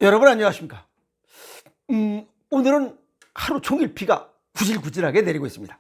여러분 안녕하십니까? 오늘은 하루 종일 비가 구질구질하게 내리고 있습니다.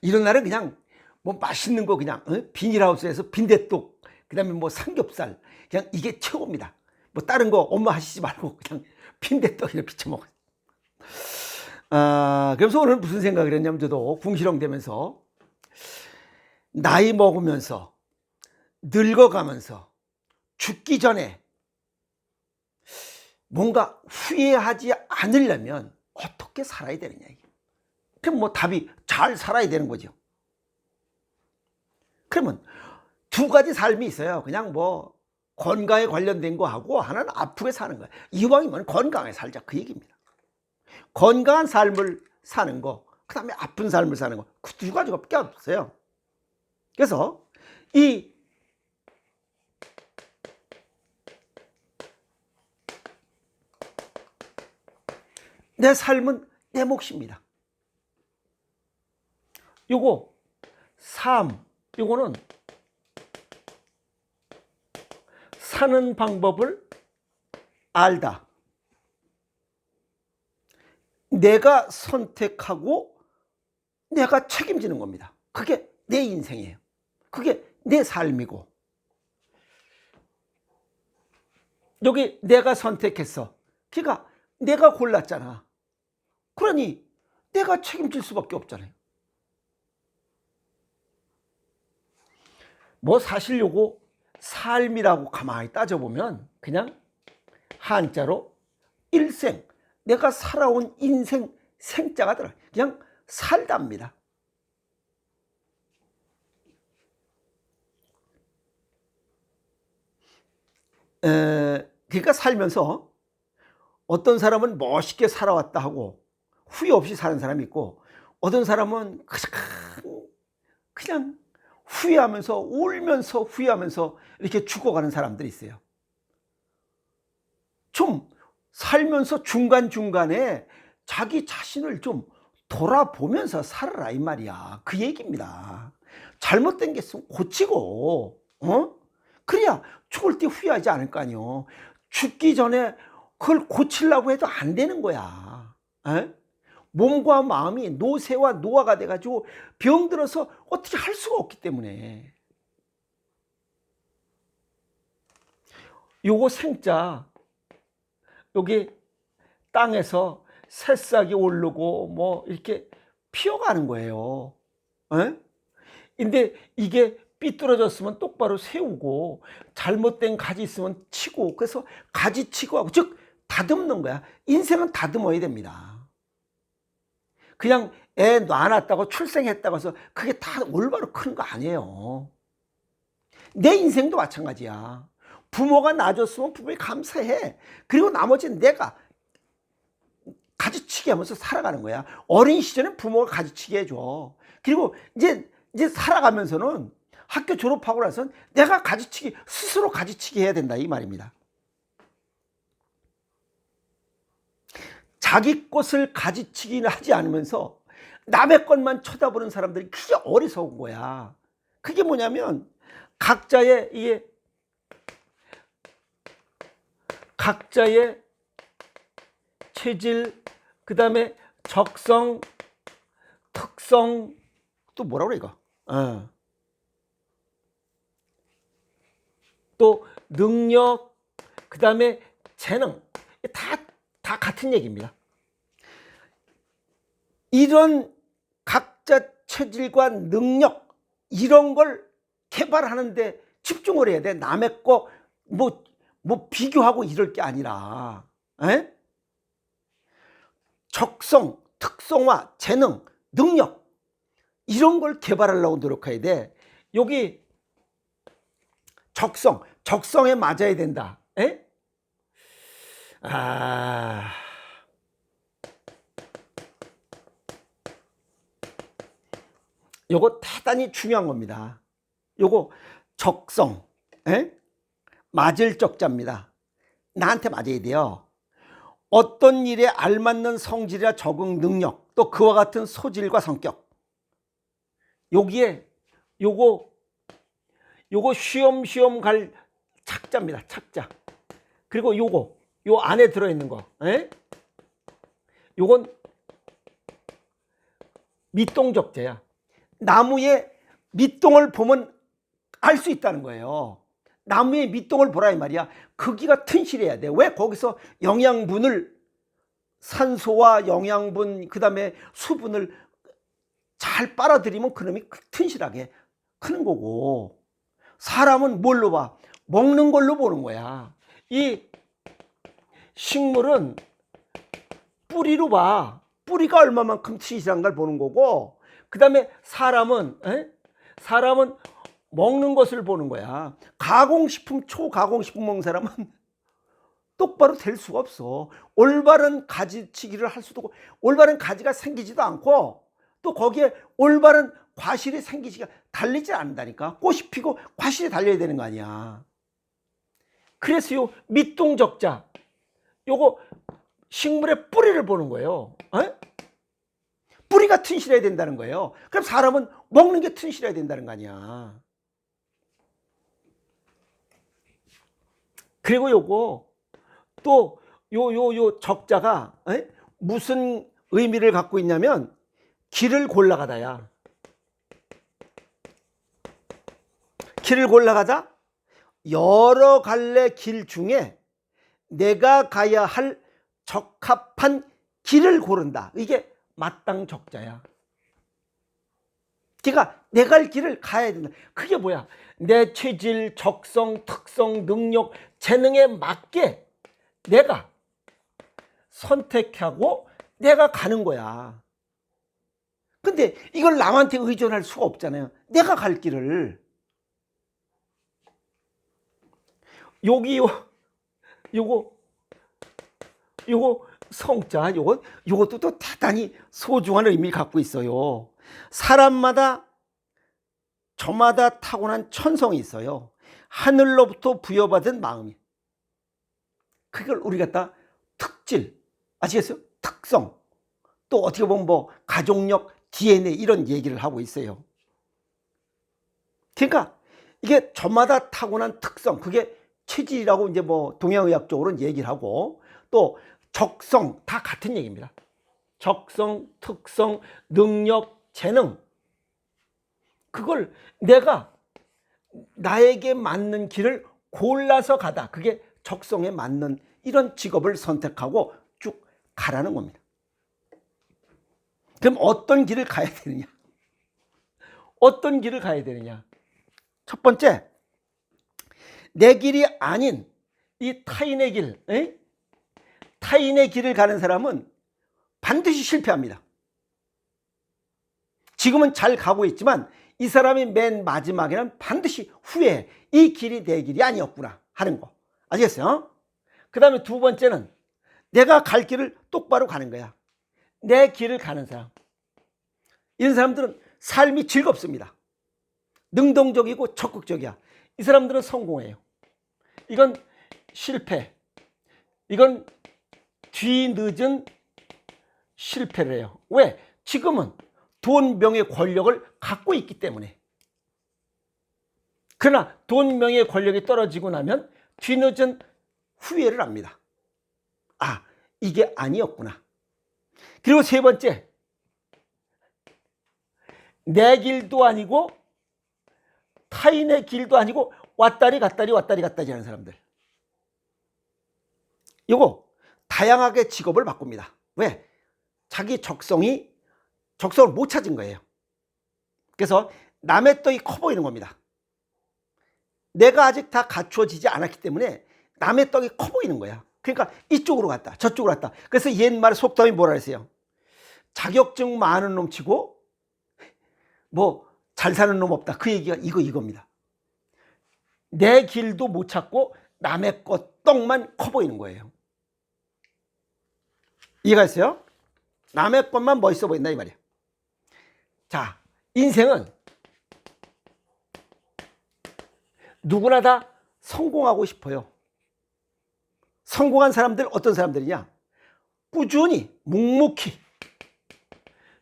이런 날은 그냥 뭐 맛있는 거 그냥 비닐하우스에서 빈대떡, 그다음에 뭐 삼겹살, 그냥 이게 최고입니다. 뭐 다른 거 엄마 하시지 말고 그냥 빈대떡이나 비쳐 먹어요. 그래서 오늘 무슨 생각을 했냐면, 저도 궁시렁대면서 나이 먹으면서 늙어가면서 죽기 전에 뭔가 후회하지 않으려면 어떻게 살아야 되느냐. 그럼 뭐 답이 잘 살아야 되는 거죠. 그러면 두 가지 삶이 있어요. 그냥 뭐 건강에 관련된 거 하고, 하나는 아프게 사는 거예요. 이왕이면 건강하게 살자, 그 얘기입니다. 건강한 삶을 사는 거, 그 다음에 아픈 삶을 사는 거, 그 두 가지밖에 없어요. 그래서 내 삶은 내 몫입니다. 요거 요거는 사는 방법을 알다. 내가 선택하고 내가 책임지는 겁니다. 그게 내 인생이에요. 그게 내 삶이고, 여기 내가 선택했어. 그러니까 내가 골랐잖아. 그러니 내가 책임질 수밖에 없잖아요. 뭐 사실 요거 삶이라고 가만히 따져보면 그냥 한자로 일생, 내가 살아온 인생, 생자가 들어요. 그냥 살답니다. 그러니까 살면서 어떤 사람은 멋있게 살아왔다 하고 후회 없이 사는 사람이 있고, 어떤 사람은 그냥 후회하면서, 울면서 후회하면서 이렇게 죽어가는 사람들이 있어요. 좀 살면서 중간중간에 자기 자신을 좀 돌아보면서 살아라, 이 말이야. 그 얘기입니다. 잘못된 게 있으면 고치고, 그래야 죽을 때 후회하지 않을 거 아니요. 죽기 전에 그걸 고치려고 해도 안 되는 거야. 몸과 마음이 노쇠와 노화가 돼가지고 병들어서 어떻게 할 수가 없기 때문에. 요거 생자, 여기 땅에서 새싹이 오르고 뭐 이렇게 피어가는 거예요. 근데 이게 삐뚤어졌으면 똑바로 세우고, 잘못된 가지 있으면 치고, 그래서 가지 치고 하고, 즉 다듬는 거야. 인생은 다듬어야 됩니다. 그냥 애 놔놨다고 출생했다고 해서 그게 다 올바로 크는 거 아니에요. 내 인생도 마찬가지야. 부모가 낳아줬으면 부모에 감사해. 그리고 나머지는 내가 가지치기 하면서 살아가는 거야. 어린 시절엔 부모가 가지치기 해줘. 그리고 이제 살아가면서는 학교 졸업하고 나서는 내가 가지치기, 스스로 가지치기 해야 된다, 이 말입니다. 자기 것을 가지치기는 하지 않으면서 남의 것만 쳐다보는 사람들이 그게 어리석은 거야. 그게 뭐냐면 각자의 체질, 그 다음에 적성, 특성, 또 뭐라 그래 이거, 또 능력, 그 다음에 재능, 다 같은 얘기입니다. 이런 각자 체질과 능력, 이런 걸 개발하는데 집중을 해야 돼. 남의 거 뭐 비교하고 이럴 게 아니라, 적성, 특성화, 재능, 능력, 이런 걸 개발하려고 노력해야 돼. 여기 적성에 맞아야 된다. 요거 대단히 중요한 겁니다. 요거 적성, 맞을 적자입니다. 나한테 맞아야 돼요. 어떤 일에 알맞는 성질이나 적응 능력, 또 그와 같은 소질과 성격, 여기에 요거 쉬엄쉬엄 갈 착자입니다. 착자. 그리고 요거 요 안에 들어있는 거, 에? 요건 밑동적재야. 나무의 밑동을 보면 알 수 있다는 거예요. 나무의 밑동을 보라 이 말이야. 크기가 튼실해야 돼. 왜? 거기서 영양분을, 산소와 영양분, 그 다음에 수분을 잘 빨아들이면 그놈이 튼실하게 크는 거고, 사람은 뭘로 봐? 먹는 걸로 보는 거야. 이 식물은 뿌리로 봐. 뿌리가 얼마만큼 튼실한 걸 보는 거고, 그 다음에 사람은 먹는 것을 보는 거야. 가공식품, 초가공식품 먹는 사람은 똑바로 될 수가 없어. 올바른 가지치기를 할 수도 없고, 올바른 가지가 생기지도 않고, 또 거기에 올바른 과실이 생기지가 달리지 않는다니까. 꽃이 피고 과실이 달려야 되는 거 아니야. 그래서 요 밑동적자, 요거 식물의 뿌리를 보는 거예요. 에? 뿌리가 튼실해야 된다는 거예요. 그럼 사람은 먹는 게 튼실해야 된다는 거 아니야. 그리고 요거 또 요 적자가 무슨 의미를 갖고 있냐면 길을 골라가다야. 길을 골라가다 여러 갈래 길 중에 내가 가야 할 적합한 길을 고른다. 이게 마땅 적자야. 그러니까 내가 갈 길을 가야 된다. 그게 뭐야? 내 체질, 적성, 특성, 능력, 재능에 맞게 내가 선택하고 내가 가는 거야. 근데 이걸 남한테 의존할 수가 없잖아요. 내가 갈 길을. 요거 성자, 요것도 또 대단히 소중한 의미를 갖고 있어요. 사람마다 저마다 타고난 천성이 있어요. 하늘로부터 부여받은 마음이. 그걸 우리 갖다 특질, 아시겠어요? 특성, 또 어떻게 보면 뭐 가족력, DNA 이런 얘기를 하고 있어요. 그러니까 이게 저마다 타고난 특성, 그게 체질이라고 이제 뭐 동양의학적으로는 얘기를 하고, 또 적성, 다 같은 얘기입니다. 적성, 특성, 능력, 재능, 그걸 내가 나에게 맞는 길을 골라서 가다. 그게 적성에 맞는 이런 직업을 선택하고 쭉 가라는 겁니다. 그럼 어떤 길을 가야 되느냐? 어떤 길을 가야 되느냐? 첫 번째, 내 길이 아닌 이 타인의 길, 타인의 길을 가는 사람은 반드시 실패합니다. 지금은 잘 가고 있지만 이 사람이 맨 마지막에는 반드시 후회해. 이 길이 내 길이 아니었구나 하는 거. 아시겠어요? 그 다음에 두 번째는 내가 갈 길을 똑바로 가는 거야. 내 길을 가는 사람. 이런 사람들은 삶이 즐겁습니다. 능동적이고 적극적이야. 이 사람들은 성공해요. 이건 실패. 이건 뒤늦은 실패를 해요. 왜? 지금은 돈, 명예, 권력을 갖고 있기 때문에. 그러나 돈, 명예, 권력이 떨어지고 나면 뒤늦은 후회를 합니다. 아, 이게 아니었구나. 그리고 세 번째, 내 길도 아니고 타인의 길도 아니고 왔다리 갔다리 왔다리 갔다리 하는 사람들. 이거 다양하게 직업을 바꿉니다. 왜? 자기 적성을 못 찾은 거예요. 그래서 남의 떡이 커 보이는 겁니다. 내가 아직 다 갖추어지지 않았기 때문에 남의 떡이 커 보이는 거야. 그러니까 이쪽으로 갔다 저쪽으로 갔다. 그래서 옛말에 속담이 뭐라 했어요? 자격증 많은 놈 치고 뭐 잘 사는 놈 없다. 그 얘기가 이겁니다. 내 길도 못 찾고 남의 것 떡만 커 보이는 거예요. 이해가 있어요? 남의 것만 멋있어 보인다 이 말이야. 자, 인생은 누구나 다 성공하고 싶어요. 성공한 사람들 어떤 사람들이냐? 꾸준히 묵묵히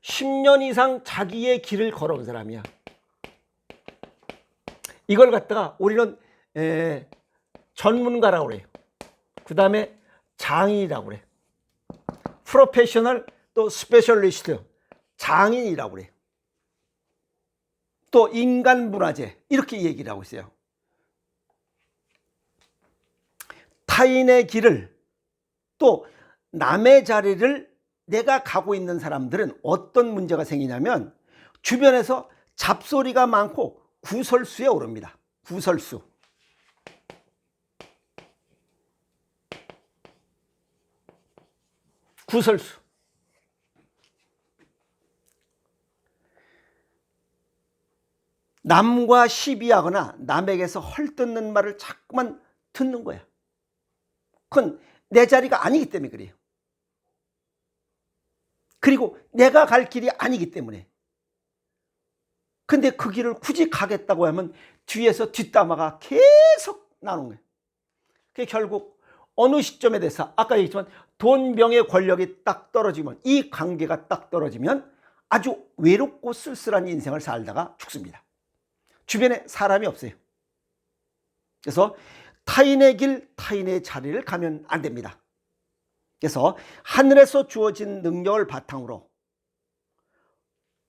10년 이상 자기의 길을 걸어온 사람이야. 이걸 갖다가 우리는 전문가라고 그래요. 그 다음에 장인이라고 그래. 프로페셔널 또 스페셜리스트 장인이라고 그래. 또 인간문화재 이렇게 얘기를 하고 있어요. 타인의 길을 또 남의 자리를 내가 가고 있는 사람들은 어떤 문제가 생기냐면 주변에서 잡소리가 많고 구설수에 오릅니다. 구설수. 구설수. 남과 시비하거나 남에게서 헐뜯는 말을 자꾸만 듣는 거야. 그건 내 자리가 아니기 때문에 그래요. 그리고 내가 갈 길이 아니기 때문에. 근데 그 길을 굳이 가겠다고 하면 뒤에서 뒷담화가 계속 나오는 거예요. 그게 결국 어느 시점에 대해서 아까 얘기했지만 돈, 명예, 권력이 딱 떨어지면, 이 관계가 딱 떨어지면 아주 외롭고 쓸쓸한 인생을 살다가 죽습니다. 주변에 사람이 없어요. 그래서 타인의 길, 타인의 자리를 가면 안 됩니다. 그래서 하늘에서 주어진 능력을 바탕으로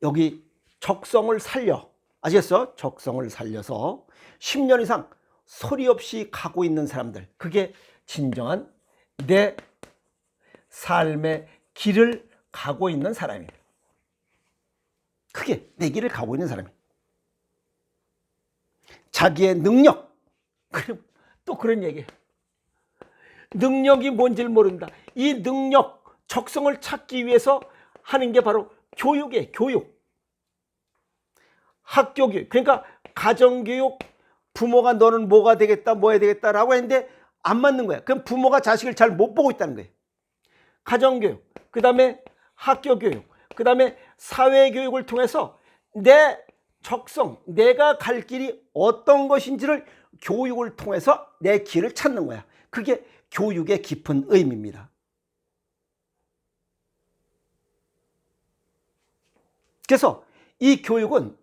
여기 적성을 살려, 아시겠어요? 적성을 살려서 10년 이상 소리 없이 가고 있는 사람들, 그게 진정한 내 삶의 길을 가고 있는 사람입니다. 그게 내 길을 가고 있는 사람이에요. 자기의 능력, 그럼 또 그런 얘기예요. 능력이 뭔지를 모른다. 이 능력, 적성을 찾기 위해서 하는 게 바로 교육이에요. 교육. 학교 교육. 그러니까 가정교육, 부모가 너는 뭐가 되겠다, 뭐 해야 되겠다라고 했는데 안 맞는 거야. 그럼 부모가 자식을 잘 못 보고 있다는 거예요. 가정교육, 그 다음에 학교교육, 그 다음에 사회교육을 통해서 내 적성, 내가 갈 길이 어떤 것인지를 교육을 통해서 내 길을 찾는 거야. 그게 교육의 깊은 의미입니다. 그래서 이 교육은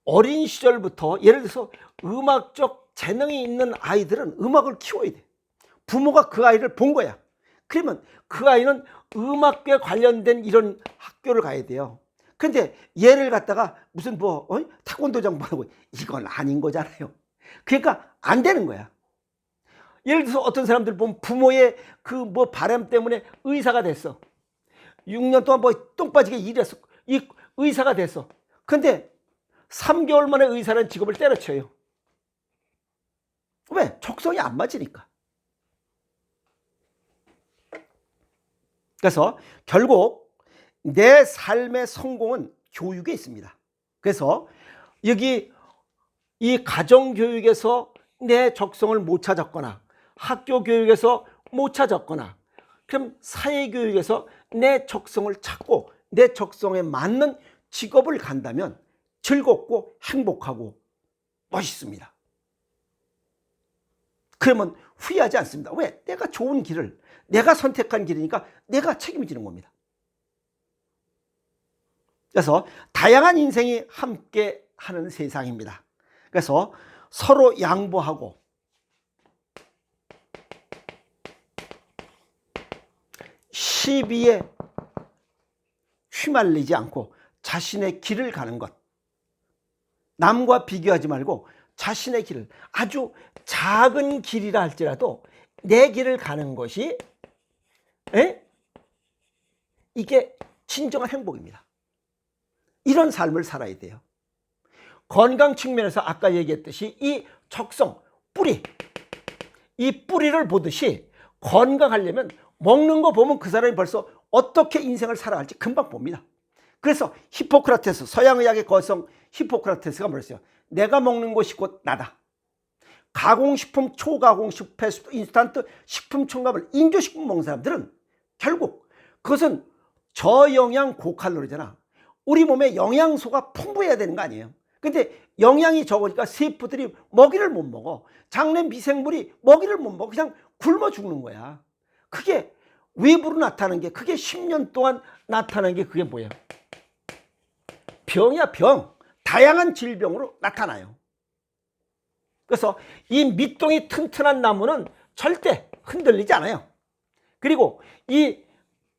어린 시절부터, 예를 들어서 음악적 재능이 있는 아이들은 음악을 키워야 돼. 부모가 그 아이를 본 거야. 그러면 그 아이는 음악에 관련된 이런 학교를 가야 돼요. 근데 얘를 갖다가 무슨 태권도장 보라고, 이건 아닌 거잖아요. 그러니까 안 되는 거야. 예를 들어서 어떤 사람들 보면 부모의 그 바람 때문에 의사가 됐어. 6년 동안 똥 빠지게 일했어. 이 의사가 됐어. 근데 3개월 만에 의사라는 직업을 때려쳐요. 왜? 적성이 안 맞으니까. 그래서 결국 내 삶의 성공은 교육에 있습니다. 그래서 여기 이 가정교육에서 내 적성을 못 찾았거나, 학교교육에서 못 찾았거나, 그럼 사회교육에서 내 적성을 찾고 내 적성에 맞는 직업을 간다면 즐겁고 행복하고 멋있습니다. 그러면 후회하지 않습니다. 왜? 내가 좋은 길을, 내가 선택한 길이니까 내가 책임지는 겁니다. 그래서 다양한 인생이 함께 하는 세상입니다. 그래서 서로 양보하고 시비에 휘말리지 않고 자신의 길을 가는 것. 남과 비교하지 말고 자신의 길을, 아주 작은 길이라 할지라도 내 길을 가는 것이 이게 진정한 행복입니다. 이런 삶을 살아야 돼요. 건강 측면에서 아까 얘기했듯이 이 적성, 뿌리, 이 뿌리를 보듯이 건강하려면 먹는 거 보면 그 사람이 벌써 어떻게 인생을 살아갈지 금방 봅니다. 그래서 히포크라테스, 서양의학의 거성 히포크라테스가 뭐랬어요? 내가 먹는 것이 곧 나다. 가공식품, 초가공식품, 패스트푸드, 인스턴트 식품 첨가물, 인조식품 먹는 사람들은 결국 그것은 저영양 고칼로리잖아. 우리 몸에 영양소가 풍부해야 되는 거 아니에요? 근데 영양이 적으니까 세포들이 먹이를 못 먹어. 장내 미생물이 먹이를 못 먹어. 그냥 굶어 죽는 거야. 그게 외부로 나타나는 게, 그게 10년 동안 나타나는 게 그게 뭐예요? 병이야, 병. 다양한 질병으로 나타나요. 그래서 이 밑동이 튼튼한 나무는 절대 흔들리지 않아요. 그리고 이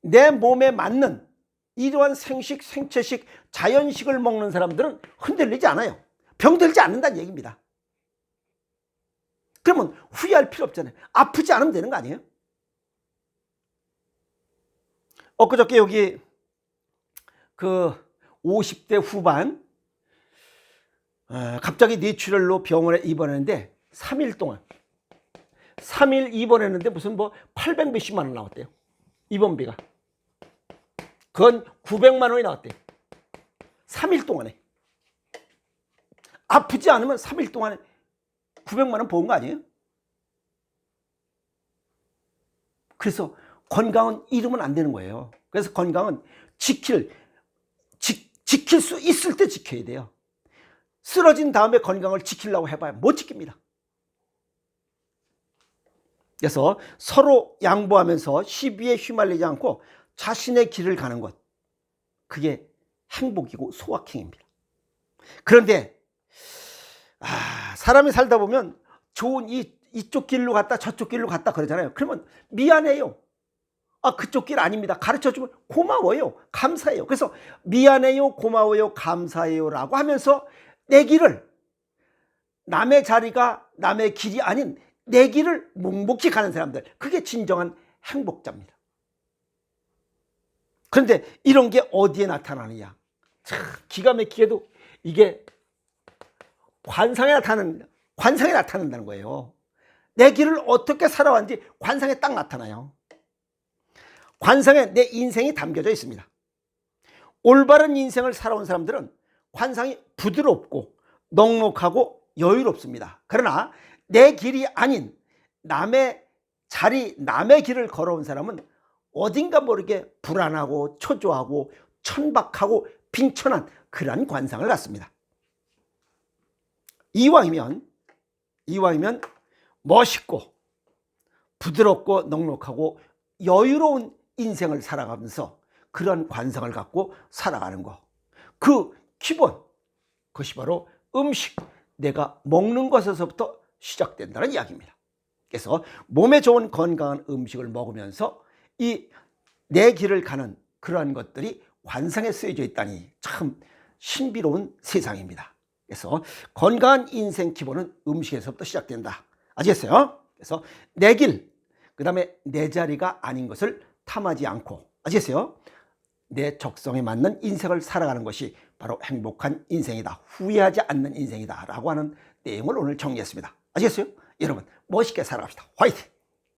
내 몸에 맞는 이러한 생식, 생체식, 자연식을 먹는 사람들은 흔들리지 않아요. 병들지 않는다는 얘기입니다. 그러면 후회할 필요 없잖아요. 아프지 않으면 되는 거 아니에요? 엊그저께 여기 그 50대 후반 갑자기 뇌출혈로 병원에 입원했는데 3일 동안 3일 입원했는데 무슨 뭐 800 몇십만 원 나왔대요. 입원비가. 그건 900만 원이 나왔대요. 3일 동안에. 아프지 않으면 3일 동안에 900만 원 본 거 아니에요? 그래서 건강은 잃으면 안 되는 거예요. 그래서 건강은 지킬 수 있을 때 지켜야 돼요. 쓰러진 다음에 건강을 지키려고 해봐야 못 지킵니다. 그래서 서로 양보하면서 시비에 휘말리지 않고 자신의 길을 가는 것, 그게 행복이고 소확행입니다. 그런데 사람이 살다 보면 좋은 이쪽 길로 갔다 저쪽 길로 갔다 그러잖아요. 그러면 미안해요. 그쪽 길 아닙니다. 가르쳐주면 고마워요. 감사해요. 그래서 미안해요, 고마워요, 감사해요라고 하면서 내 길을, 남의 자리가 남의 길이 아닌 내 길을 묵묵히 가는 사람들, 그게 진정한 행복자입니다. 그런데 이런 게 어디에 나타나느냐? 참 기가 막히게도 이게 관상에 나타난다는 거예요. 내 길을 어떻게 살아왔는지 관상에 딱 나타나요. 관상에 내 인생이 담겨져 있습니다. 올바른 인생을 살아온 사람들은 관상이 부드럽고 넉넉하고 여유롭습니다. 그러나 내 길이 아닌 남의 자리, 남의 길을 걸어온 사람은 어딘가 모르게 불안하고 초조하고 천박하고 빈천한 그러한 관상을 갖습니다. 이왕이면 멋있고 부드럽고 넉넉하고 여유로운 인생을 살아가면서 그런 관상을 갖고 살아가는 거, 그 기본, 그것이 바로 음식, 내가 먹는 것에서부터 시작된다는 이야기입니다. 그래서 몸에 좋은 건강한 음식을 먹으면서 이 내 길을 가는 그러한 것들이 관상에 쓰여져 있다니 참 신비로운 세상입니다. 그래서 건강한 인생 기본은 음식에서부터 시작된다. 아시겠어요? 그래서 내 길, 그 다음에 내 자리가 아닌 것을 탐하지 않고, 아시겠어요? 내 적성에 맞는 인생을 살아가는 것이 바로 행복한 인생이다. 후회하지 않는 인생이다 라고 하는 내용을 오늘 정리했습니다. 아시겠어요? 여러분 멋있게 살아갑시다. 화이팅!